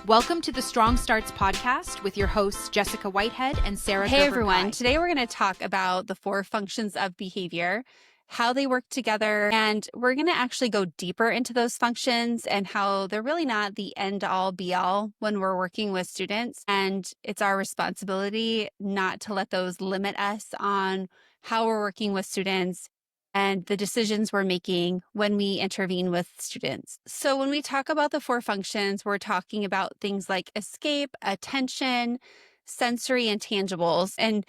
Welcome to the Strong Starts podcast with your hosts, Jessica Whitehead and Sarah Hey, Gerber everyone. Kai. Today, we're going to talk about the 4 functions of behavior, how they work together, and we're going to actually go deeper into those functions and how they're really not the end-all be-all when we're working with students. And it's our responsibility not to let those limit us on how we're working with students and the decisions we're making when we intervene with students. So when we talk about the 4 functions, we're talking about things like escape, attention, sensory, and tangibles. And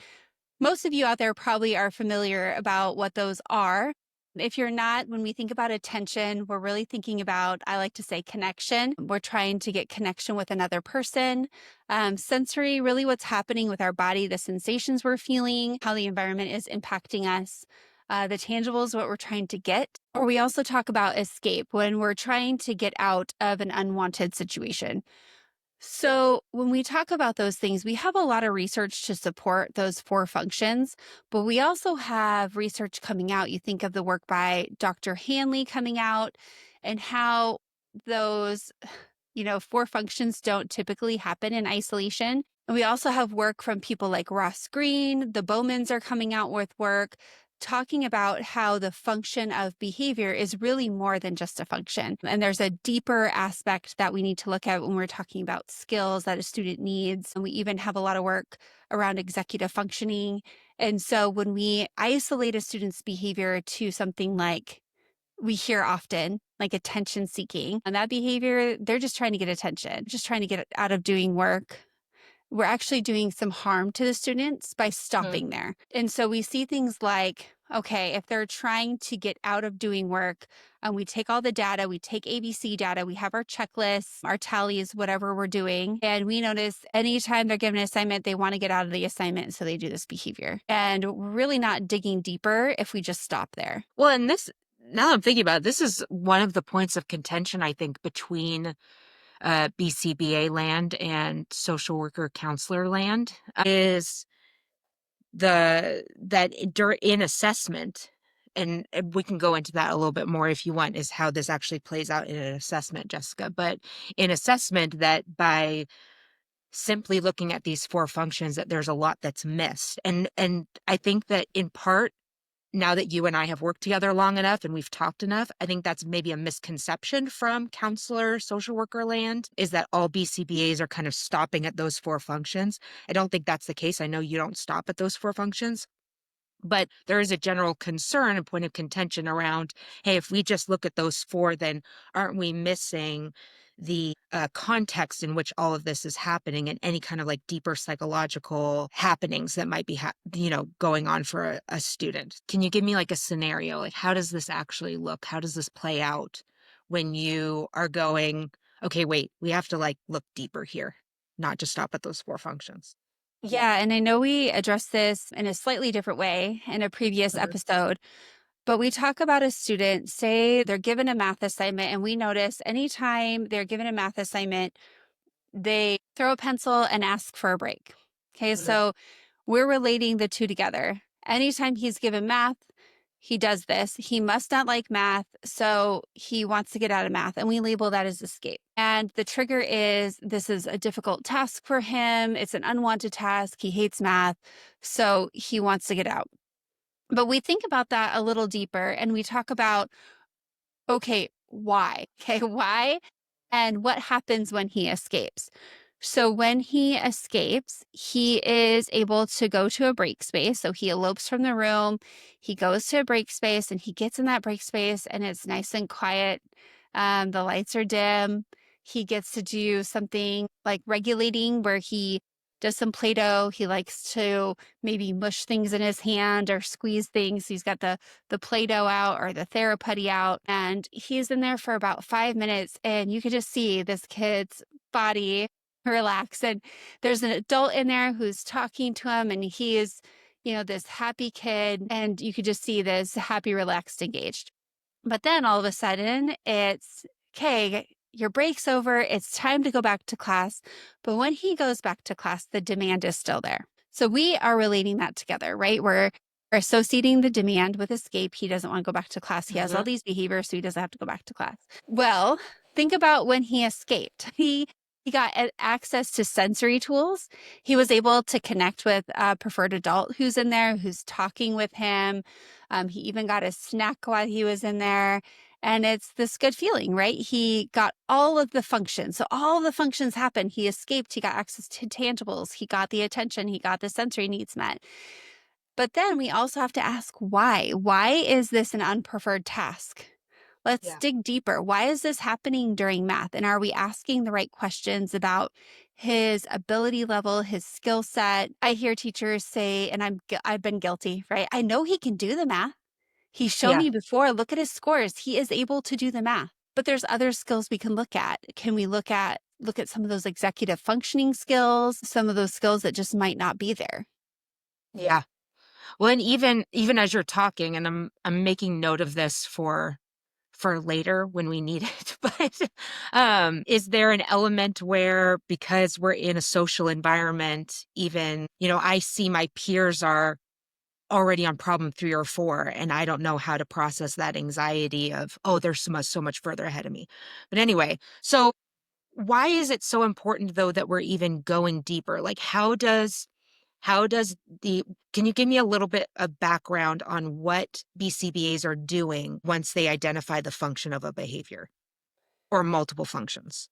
most of you out there probably are familiar about what those are. If you're not, when we think about attention, we're really thinking about, I like to say, connection. We're trying to get connection with another person. Sensory, really what's happening with our body, the sensations we're feeling, how the environment is impacting us. The tangible is what we're trying to get. Or we also talk about escape when we're trying to get out of an unwanted situation. So when we talk about those things, we have a lot of research to support those 4 functions, but we also have research coming out. You think of the work by Dr. Hanley coming out and how those, 4 functions don't typically happen in isolation. And we also have work from people like Ross Green, the Bowmans are coming out with work talking about how the function of behavior is really more than just a function. And there's a deeper aspect that we need to look at when we're talking about skills that a student needs. And we even have a lot of work around executive functioning. And so when we isolate a student's behavior to something like we hear often, like attention seeking, and that behavior, they're just trying to get attention, just trying to get out of doing work. We're actually doing some harm to the students by stopping there. And so we see things like, okay, if they're trying to get out of doing work, and we take all the data, we take ABC data, we have our checklists, our tallies, whatever we're doing. And we notice anytime they're given an assignment, they want to get out of the assignment. So they do this behavior. And we're really not digging deeper if we just stop there. Well, and this, now that I'm thinking about it, this is one of the points of contention, I think, between BCBA land and social worker counselor land is in assessment, and we can go into that a little bit more if you want, is how this actually plays out in an assessment, Jessica. But in assessment, that by simply looking at these 4 functions, that there's a lot that's missed. And I think that in part, now that you and I have worked together long enough and we've talked enough, I think that's maybe a misconception from counselor, social worker land, is that all BCBAs are kind of stopping at those 4 functions. I don't think that's the case. I know you don't stop at those 4 functions, but there is a general concern and point of contention around, hey, if we just look at those 4, then aren't we missing the context in which all of this is happening and any kind of like deeper psychological happenings that might be, going on for a student? Can you give me like a scenario? Like, how does this actually look? How does this play out when you are going, okay, wait, we have to like look deeper here, not just stop at those 4 functions? Yeah, and I know we addressed this in a slightly different way in a previous episode, but we talk about a student, say they're given a math assignment, and we notice anytime they're given a math assignment, they throw a pencil and ask for a break. Okay, so we're relating the 2 together. Anytime he's given math, he does this. He must not like math, so he wants to get out of math, and we label that as escape. And the trigger is this is a difficult task for him. It's an unwanted task. He hates math, so he wants to get out. But we think about that a little deeper, and we talk about, okay, why? Okay, why? And what happens when he escapes? So when he escapes, he is able to go to a break space. So he elopes from the room, he goes to a break space, and he gets in that break space, and it's nice and quiet. The lights are dim. He gets to do something like regulating where he does some Play-Doh. He likes to maybe mush things in his hand or squeeze things. He's got the Play-Doh out or the Theraputty out, and he's in there for about 5 minutes, and you can just see this kid's body relax. And there's an adult in there who's talking to him, and he is, this happy kid, and you could just see this happy, relaxed, engaged. But then all of a sudden it's, okay, your break's over. It's time to go back to class. But when he goes back to class, the demand is still there. So we are relating that together, right? We're associating the demand with escape. He doesn't want to go back to class. He has all these behaviors, so he doesn't have to go back to class. Well, think about when he escaped. He He got access to sensory tools. He was able to connect with a preferred adult who's in there, who's talking with him. He even got a snack while he was in there. And it's this good feeling, right? He got all of the functions. So all of the functions happened. He escaped. He got access to tangibles. He got the attention. He got the sensory needs met. But then we also have to ask why. Why is this an unpreferred task? Let's Yeah. dig deeper. Why is this happening during math? And are we asking the right questions about his ability level, his skill set? I hear teachers say, and I've been guilty, right? I know he can do the math. He's shown Yeah. me before. Look at his scores. He is able to do the math. But there's other skills we can look at. Can we look at some of those executive functioning skills, some of those skills that just might not be there? Yeah. Well, and even as you're talking, and I'm making note of this for later when we need it, but is there an element where, because we're in a social environment, even, I see my peers are already on problem 3 or 4, and I don't know how to process that anxiety of, oh, they're so much further ahead of me. But anyway, so why is it so important though that we're even going deeper? Like, how does the can you give me a little bit of background on what BCBAs are doing once they identify the function of a behavior or multiple functions?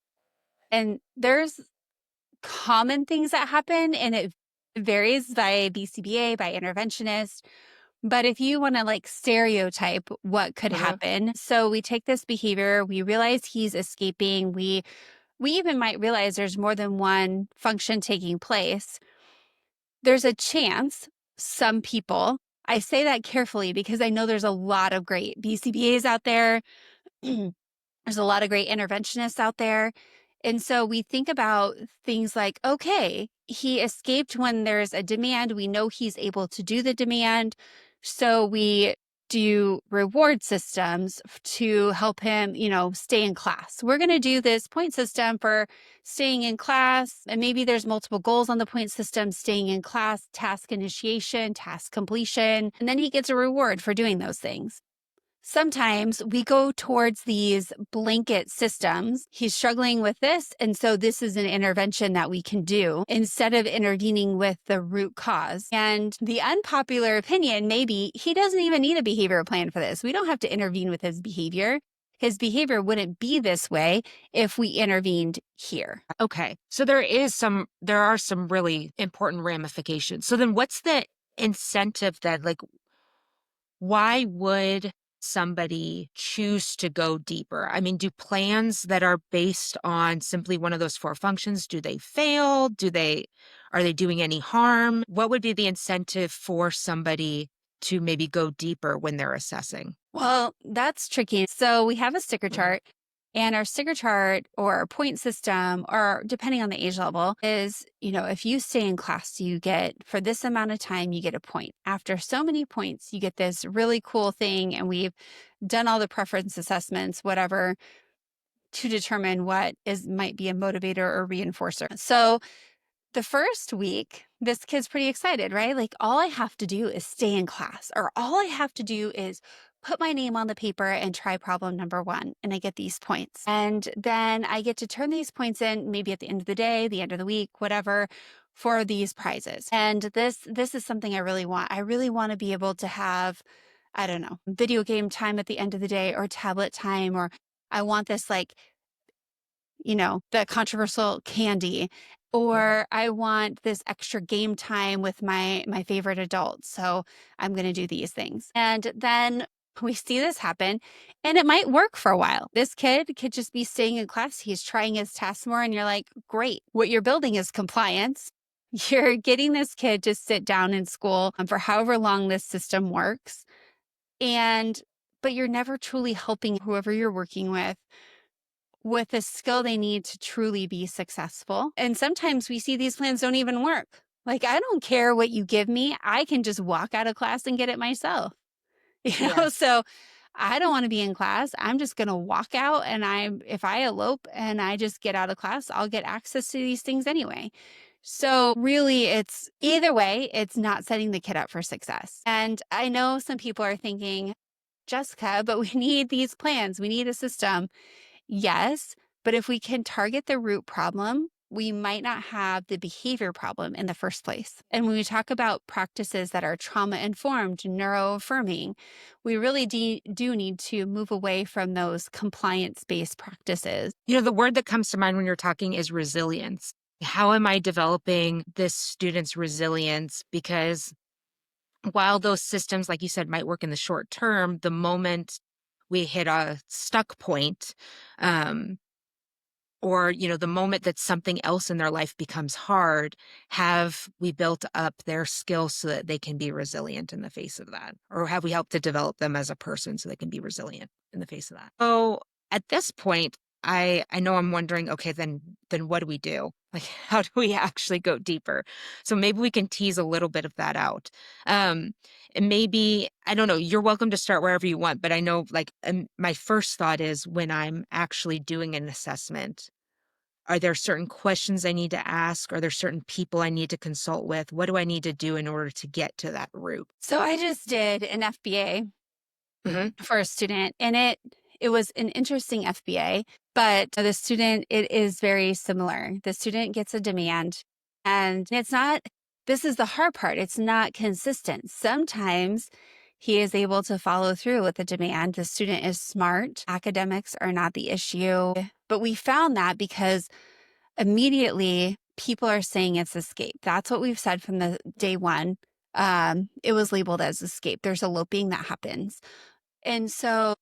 And there's common things that happen, and it varies by BCBA, by interventionist. But if you want to like stereotype what could Uh-huh. happen, so we take this behavior, we realize he's escaping, we even might realize there's more than one function taking place. There's a chance some people, I say that carefully because I know there's a lot of great BCBAs out there. There's a lot of great interventionists out there. And so we think about things like, okay, he escaped when there's a demand. We know he's able to do the demand. So we do reward systems to help him, stay in class. We're going to do this point system for staying in class. And maybe there's multiple goals on the point system: staying in class, task initiation, task completion. And then he gets a reward for doing those things. Sometimes we go towards these blanket systems. He's struggling with this, and so this is an intervention that we can do instead of intervening with the root cause. And the unpopular opinion may be he doesn't even need a behavioral plan for this. We don't have to intervene with his behavior. His behavior wouldn't be this way if we intervened here. Okay. So there are some really important ramifications. So then what's the incentive then? Like, why would somebody choose to go deeper? I mean, do plans that are based on simply one of those 4 functions, do they fail? Are they doing any harm? What would be the incentive for somebody to maybe go deeper when they're assessing? Well, that's tricky. So we have a sticker chart, and our sticker chart or our point system, or depending on the age level, is, if you stay in class, you get, for this amount of time, you get a point. After so many points, you get this really cool thing. And we've done all the preference assessments, whatever, to determine what might be a motivator or reinforcer. So the first week, this kid's pretty excited, right? Like, all I have to do is stay in class, or all I have to do is put my name on the paper and try problem number 1, and I get these points. And then I get to turn these points in maybe at the end of the day, the end of the week, whatever, for these prizes. And this is something I really want. I really want to be able to have, I don't know, video game time at the end of the day, or tablet time, or I want this, like, the controversial candy, or I want this extra game time with my favorite adult. So I'm going to do these things. And then we see this happen, and it might work for a while. This kid could just be staying in class. He's trying his tasks more, and you're like, great. What you're building is compliance. You're getting this kid to sit down in school for however long this system works. But you're never truly helping whoever you're working with the skill they need to truly be successful. And sometimes we see these plans don't even work. Like, I don't care what you give me. I can just walk out of class and get it myself. Yes. So I don't want to be in class. I'm just going to walk out, and if I elope and I just get out of class, I'll get access to these things anyway. So really, it's either way, it's not setting the kid up for success. And I know some people are thinking, Jessica, but we need these plans. We need a system. Yes, But if we can target the root problem, we might not have the behavior problem in the first place. And when we talk about practices that are trauma informed, neuro-affirming, we really do need to move away from those compliance based practices. The word that comes to mind when you're talking is resilience. How am I developing this student's resilience? Because while those systems, like you said, might work in the short term, the moment we hit a stuck point, um, or the moment that something else in their life becomes hard, have we built up their skills so that they can be resilient in the face of that? Or have we helped to develop them as a person so they can be resilient in the face of that? So at this point, I know I'm wondering, okay, then what do we do? Like, how do we actually go deeper? So maybe we can tease a little bit of that out. And maybe, I don't know, you're welcome to start wherever you want, but I know, like, my first thought is, when I'm actually doing an assessment, are there certain questions I need to ask? Are there certain people I need to consult with? What do I need to do in order to get to that root? So I just did an FBA Hmm. for a student, and it was an interesting FBA, but the student, it is very similar. The student gets a demand, and it's not, this is the hard part, it's not consistent. Sometimes he is able to follow through with the demand. The student is smart. Academics are not the issue. But we found that because immediately people are saying it's escape. That's what we've said from the day one. It was labeled as escape. There's eloping that happens. And so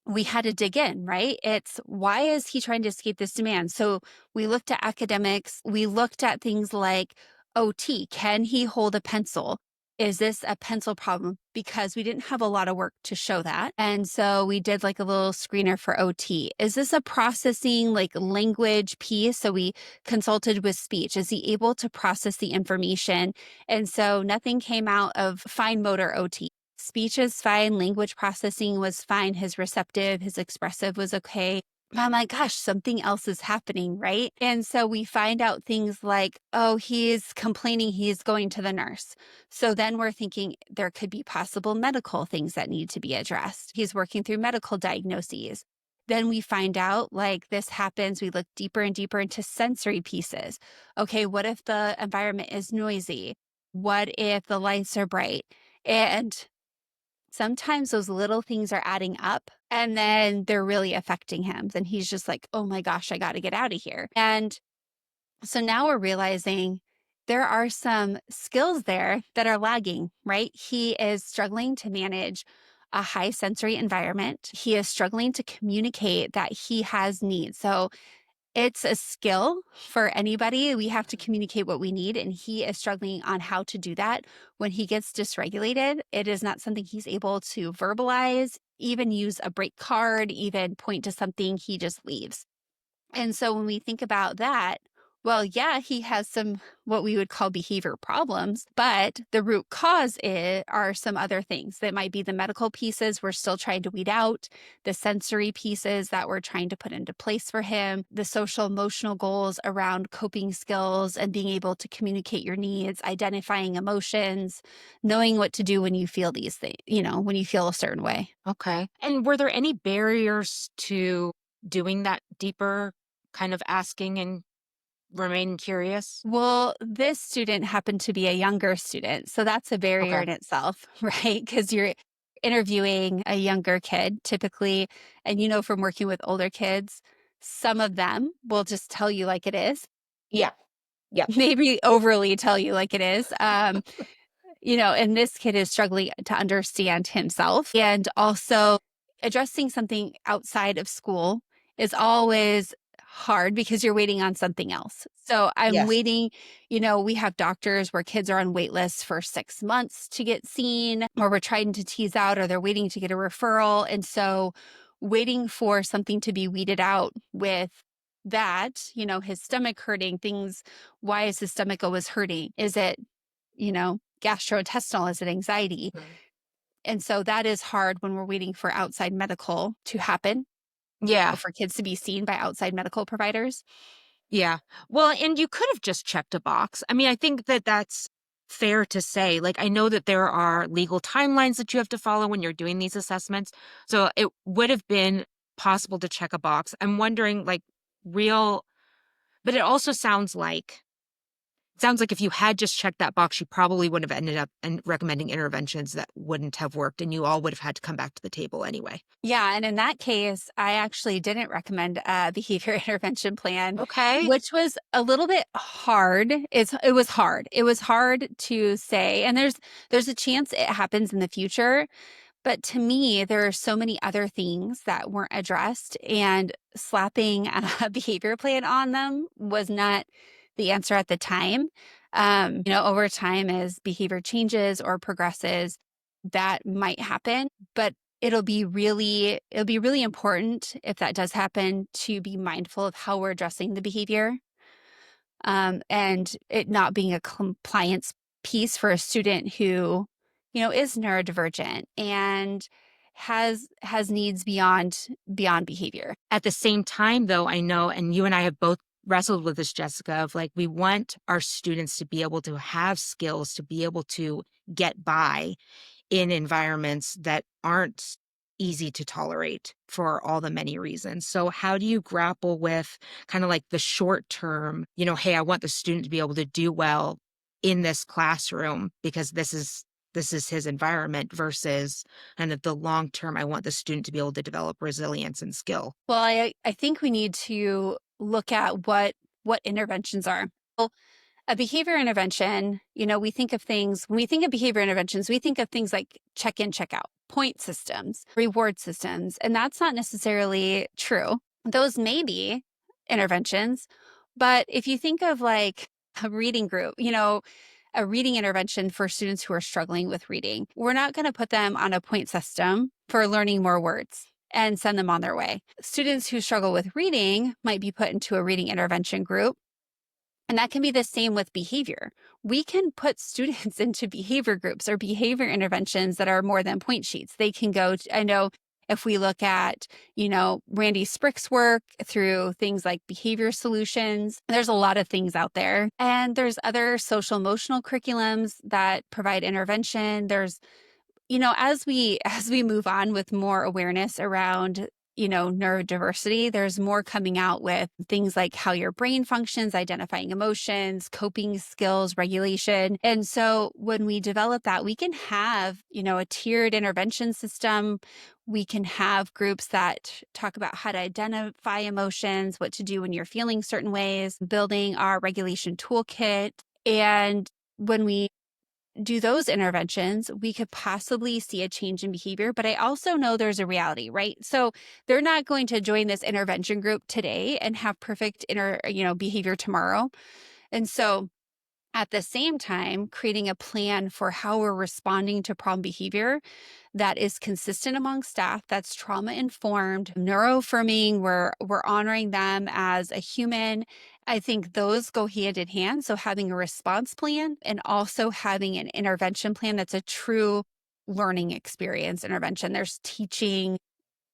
we had to dig in, right? It's, why is he trying to escape this demand? So we looked at academics. We looked at things like OT. Can he hold a pencil? Is this a pencil problem? Because we didn't have a lot of work to show that. And so we did like a little screener for OT. Is this a processing, like, language piece? So we consulted with speech. Is he able to process the information? And so nothing came out of fine motor OT. Speech is fine. Language processing was fine. His receptive, his expressive was okay. But I'm like, gosh, something else is happening, right? And so we find out things like, oh, he's complaining he's going to the nurse. So then we're thinking there could be possible medical things that need to be addressed. He's working through medical diagnoses. Then we find out, like, this happens. We look deeper and deeper into sensory pieces. Okay, what if the environment is noisy? What if the lights are bright? And sometimes those little things are adding up, and then they're really affecting him. Then he's just like, oh my gosh, I got to get out of here. And so now we're realizing there are some skills there that are lagging, right? He is struggling to manage a high sensory environment. He is struggling to communicate that he has needs. So it's a skill for anybody. We have to communicate what we need, and he is struggling on how to do that. When he gets dysregulated, it is not something he's able to verbalize, even use a break card, even point to something. He just leaves. And so when we think about that, well, yeah, he has some what we would call behavior problems, but the root cause are some other things. That might be the medical pieces we're still trying to weed out, the sensory pieces that we're trying to put into place for him, the social emotional goals around coping skills and being able to communicate your needs, identifying emotions, knowing what to do when you feel these things, when you feel a certain way. Okay. And were there any barriers to doing that deeper kind of asking and remaining curious? Well, this student happened to be a younger student. So that's a barrier Okay. in itself, right? Because you're interviewing a younger kid typically. And from working with older kids, some of them will just tell you like it is, Yeah. Yep. maybe overly tell you like it is. And this kid is struggling to understand himself. And also addressing something outside of school is always hard because you're waiting on something else. So I'm Yes. waiting, we have doctors where kids are on wait lists for 6 months to get seen, or we're trying to tease out, or they're waiting to get a referral. And so waiting for something to be weeded out with that, his stomach hurting, things, why is his stomach always hurting? Is it gastrointestinal? Is it anxiety? Mhm. And so that is hard when we're waiting for outside medical to happen, Yeah. or for kids to be seen by outside medical providers. Yeah. Well, and you could have just checked a box. I mean, I think that that's fair to say. Like, I know that there are legal timelines that you have to follow when you're doing these assessments. So it would have been possible to check a box. I'm wondering, like, real, but it also sounds like if you had just checked that box, you probably would have ended up recommending interventions that wouldn't have worked, and you all would have had to come back to the table anyway. Yeah. And in that case, I actually didn't recommend a behavior intervention plan, Okay. which was a little bit hard. It was hard. It was hard to say. And there's a chance it happens in the future. But to me, there are so many other things that weren't addressed, and slapping a behavior plan on them was not the answer at the time. Over time, as behavior changes or progresses, that might happen, but it'll be really important if that does happen to be mindful of how we're addressing the behavior, and it not being a compliance piece for a student who, is neurodivergent and has needs beyond behavior. At the same time, though, I know, and you and I have both wrestled with this, Jessica, of like, we want our students to be able to have skills, to be able to get by in environments that aren't easy to tolerate for all the many reasons. So how do you grapple with kind of like the short term, hey, I want the student to be able to do well in this classroom because this is his environment, versus kind of the long term, I want the student to be able to develop resilience and skill. Well, I think we need to look at what interventions are. Well, a behavior intervention, we think of things, when we think of behavior interventions, we think of things like check in, check out, point systems, reward systems, and that's not necessarily true. Those may be interventions, but if you think of like a reading group, a reading intervention for students who are struggling with reading, we're not going to put them on a point system for learning more words and send them on their way. Students who struggle with reading might be put into a reading intervention group. And that can be the same with behavior. We can put students into behavior groups or behavior interventions that are more than point sheets. They can go, I know if we look at, Randy Sprick's work through things like behavior solutions, there's a lot of things out there. And there's other social emotional curriculums that provide intervention. There's, as we move on with more awareness around neurodiversity, there's more coming out with things like how your brain functions, identifying emotions, coping skills, regulation. And so when we develop that, we can have, a tiered intervention system. We can have groups that talk about how to identify emotions, what to do when you're feeling certain ways, building our regulation toolkit. And when we do those interventions, we could possibly see a change in behavior. But I also know there's a reality, right? So they're not going to join this intervention group today and have perfect behavior tomorrow. And so at the same time, creating a plan for how we're responding to problem behavior that is consistent among staff, that's trauma-informed, neuro-affirming, we're honoring them as a human. I think those go hand in hand. So having a response plan and also having an intervention plan that's a true learning experience intervention. There's teaching,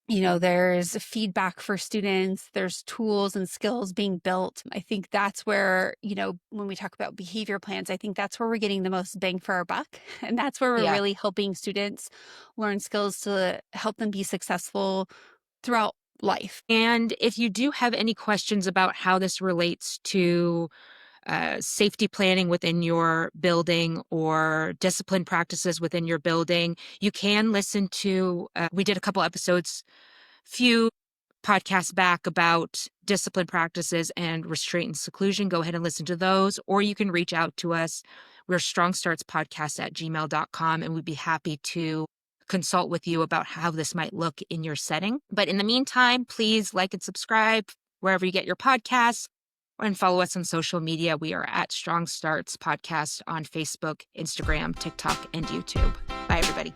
there's feedback for students, there's tools and skills being built. I think that's where, when we talk about behavior plans, I think that's where we're getting the most bang for our buck. And that's where we're really helping students learn skills to help them be successful throughout life. And if you do have any questions about how this relates to safety planning within your building or discipline practices within your building, you can listen to, we did a couple episodes, few podcasts back about discipline practices and restraint and seclusion. Go ahead and listen to those, or you can reach out to us. We're strongstartspodcast@gmail.com, and we'd be happy to consult with you about how this might look in your setting. But in the meantime, please like and subscribe wherever you get your podcasts, and follow us on social media. We are at Strong Starts Podcast on Facebook, Instagram, TikTok, and YouTube. Bye, everybody.